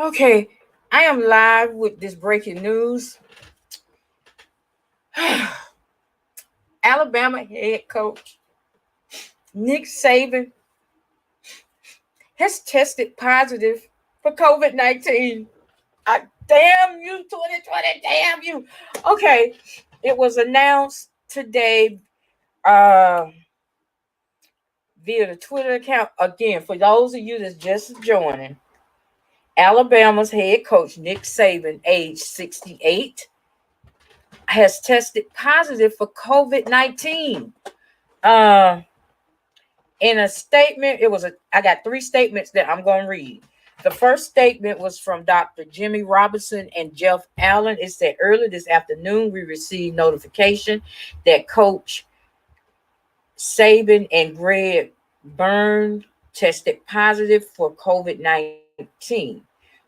Okay, I am live with this breaking news. Alabama head coach Nick Saban has tested positive for COVID-19. Damn you, 2020, damn you. Okay, it was announced today uh, via the Twitter account. Again, for those of you that's just joining, Alabama's head coach Nick Saban, age 68, has tested positive for COVID-19. Uh, in a statement, I got three statements that I'm going to read. The first statement was from Dr. Jimmy Robinson and Jeff Allen. It said earlier this afternoon, we received notification that Coach Saban and Greg Byrne tested positive for COVID-19.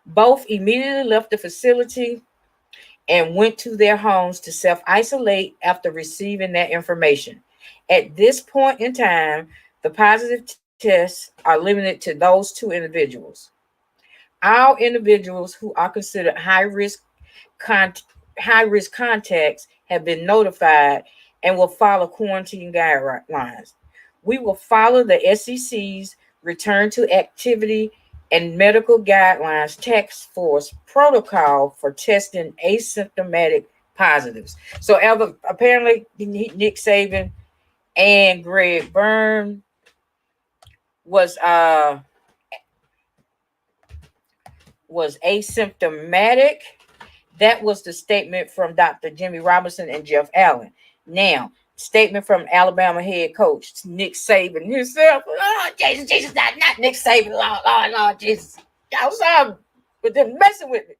Both immediately left the facility and went to their homes to self isolate after receiving that information. At this point in time, the positive tests are limited to those two individuals. All individuals who are considered con- high risk contacts have been notified and will follow quarantine guidelines. We will follow the SEC's return to activity and medical guidelines task force protocol for testing asymptomatic positives. So apparently Nick Saban and Greg Byrne was uh was asymptomatic. That was the statement from Dr. Jimmy Robinson and Jeff Allen. Now, statement from Alabama head coach Nick Saban himself. Oh, Jesus, not Nick Saban, Lord, Jesus. I'm sorry, but they're messing with me.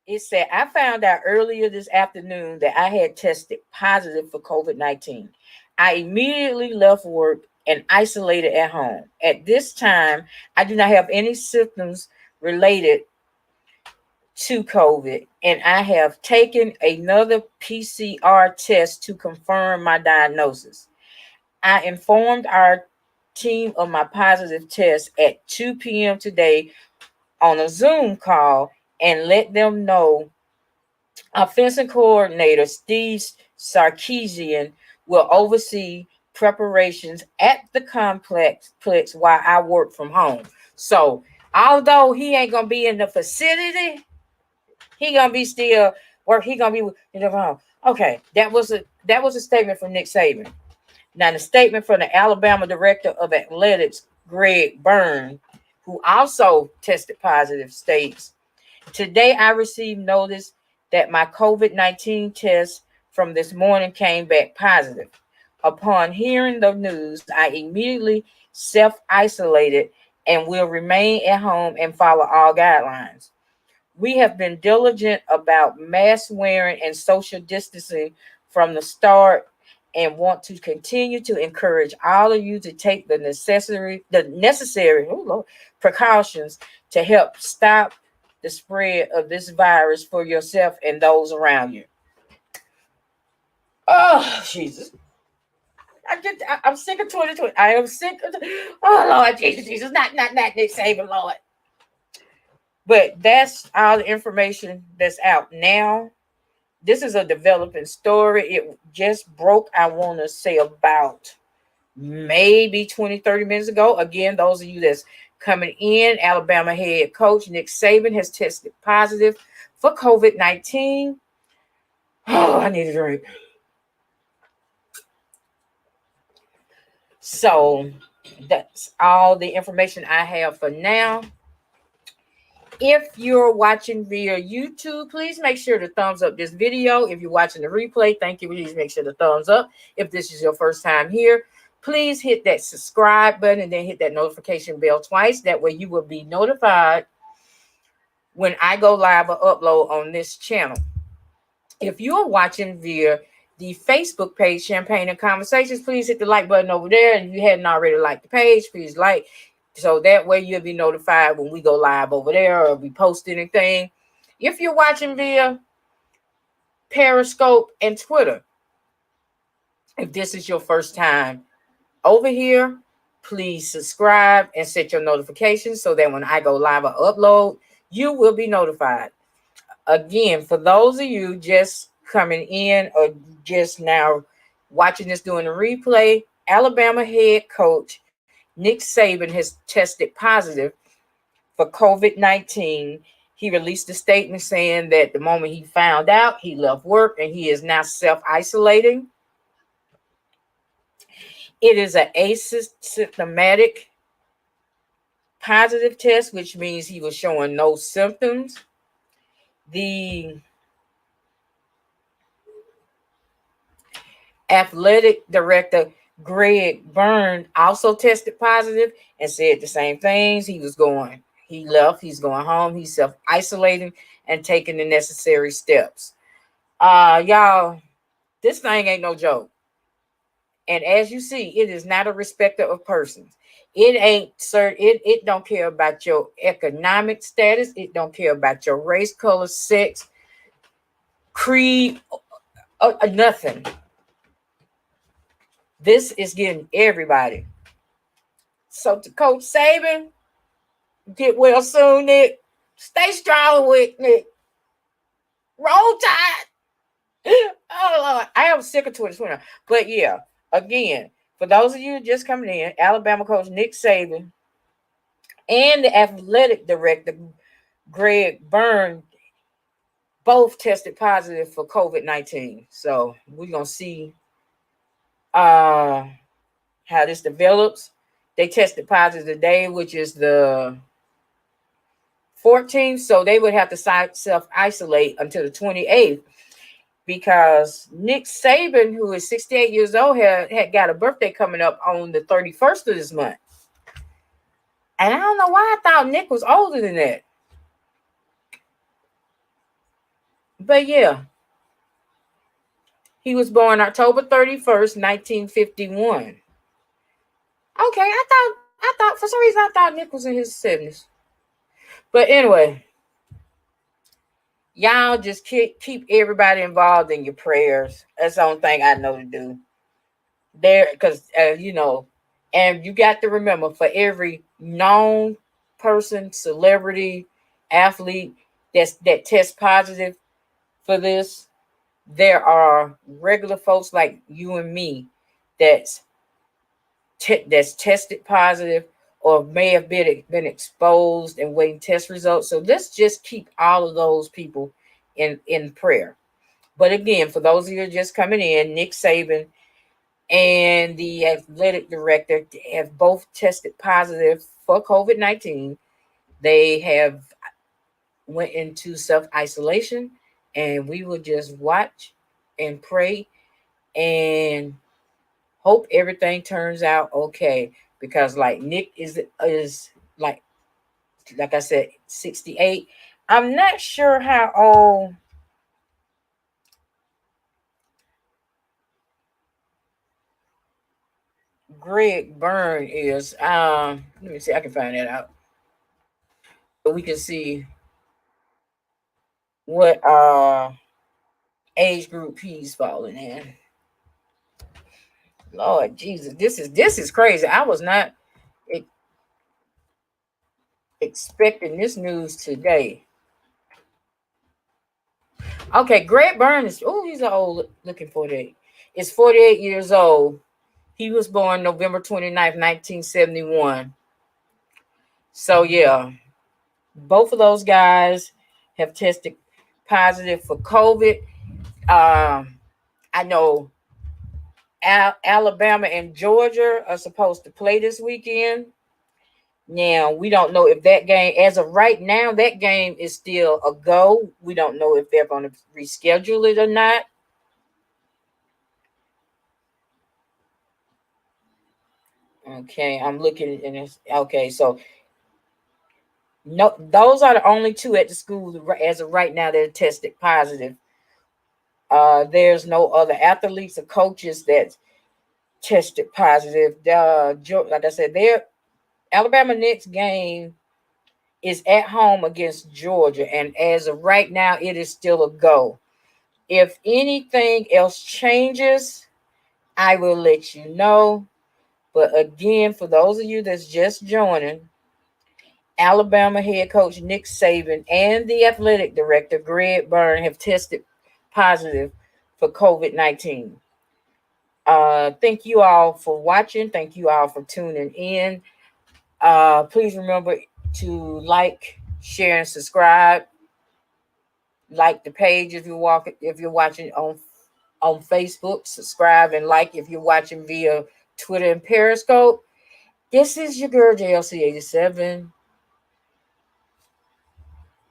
It said, I found out earlier this afternoon that I had tested positive for COVID-19. I immediately left work and isolated at home. At this time, I do not have any symptoms related to COVID, and I have taken another PCR test to confirm my diagnosis. I informed our team of my positive test at 2 p.m. today on a Zoom call and let them know offensive coordinator Steve Sarkisian will oversee preparations at the complex while I work from home. So, although he ain't gonna be in the facility, he gonna be still work. He gonna be in the home. Okay, that was a statement from Nick Saban. Now the statement from the Alabama director of athletics, Greg Byrne, who also tested positive, states, today I received notice that my COVID-19 test from this morning came back positive. Upon hearing the news, I immediately self-isolated and will remain at home and follow all guidelines. We have been diligent about mask wearing and social distancing from the start and want to continue to encourage all of you to take the necessary precautions to help stop the spread of this virus for yourself and those around you. Oh, Jesus. I'm sick of 2020. I am sick of Lord Jesus, not Nick Saban, Lord. But that's all the information that's out now. This is a developing story. It just broke, I want to say, about maybe 20, 30 minutes ago. Again, those of you that's coming in, Alabama head coach Nick Saban has tested positive for COVID-19. Oh, I need a drink. So that's all the information I have for now. If you're watching via YouTube, please make sure to thumbs up this video. If you're watching the replay, thank you. Please make sure to thumbs up. If this is your first time here, please hit that subscribe button and then hit that notification bell twice. That way you will be notified when I go live or upload on this channel. If you're watching via the Facebook page, Champagne and Conversations, please hit the like button over there. And if you hadn't already liked the page, please like. So that way you'll be notified when we go live over there or we post anything. If you're watching via Periscope and Twitter, if this is your first time over here, Please subscribe and set your notifications so that when I go live or upload, you will be notified. Again, for those of you just coming in or just now watching this during the replay, Alabama head coach Nick Saban has tested positive for COVID-19. He released a statement saying that the moment he found out, he left work and he is now self-isolating. It is an asymptomatic positive test, which means he was showing no symptoms. The athletic director, Greg Byrne, also tested positive and said the same things. He left, he's going home, he's self-isolating and taking the necessary steps. Y'all, this thing ain't no joke. And as you see, it is not a respecter of persons. It ain't, sir, it don't care about your economic status. It don't care about your race, color, sex, creed, nothing. This is getting everybody. So to Coach Saban, get well soon, Nick. Stay strong with Nick. Roll Tide. Oh Lord, I am sick of 2020. But yeah, again, for those of you just coming in, Alabama coach Nick Saban and the athletic director Greg Byrne both tested positive for COVID-19. So we're gonna see how this develops. They tested positive today, which is the 14th, so they would have to self-isolate until the 28th, because Nick Saban, who is 68 years old, had got a birthday coming up on the 31st of this month. And I don't know why I thought Nick was older than that. But yeah, he was born October 31st, 1951. Okay, I thought for some reason I thought Nick was in his 70s. But anyway, y'all just keep everybody involved in your prayers. That's the only thing I know to do. There, because and you got to remember, for every known person, celebrity, athlete that tests positive for this, there are regular folks like you and me that's tested positive or may have been exposed and waiting test results. So let's just keep all of those people in prayer. But again, for those of you just coming in, Nick Saban and the athletic director have both tested positive for COVID-19. They have went into self-isolation, and we will just watch and pray and hope everything turns out okay. Because like Nick is like I said, 68. I'm not sure how old Greg Byrne is. Let me see, I can find that out. So we can see what age group he's falling in. Lord Jesus, this is crazy. I was not expecting this news today. Okay, Greg Byrne is, he's an old looking 48. Is 48 years old. He was born November 29th, 1971. So yeah, both of those guys have tested positive for COVID. I know Alabama and Georgia are supposed to play this weekend. Now, we don't know if that game, as of right now, that game is still a go. We don't know if they're going to reschedule it or not. Okay, I'm looking in this. Okay, so no, those are the only two at the school as of right now that are tested positive. There's no other athletes or coaches that tested positive. Like I said, their Alabama next game is at home against Georgia, and as of right now, it is still a go. If anything else changes, I will let you know. But again, for those of you that's just joining, Alabama head coach Nick Saban and the athletic director Greg Byrne have tested positive for COVID-19. Thank you all for watching. Thank you all for tuning in. Please remember to like, share, and subscribe. Like the page if you're watching on Facebook. Subscribe and like if you're watching via Twitter and Periscope. This is your girl JLC87.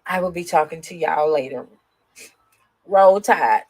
I will be talking to y'all later. Roll Tide.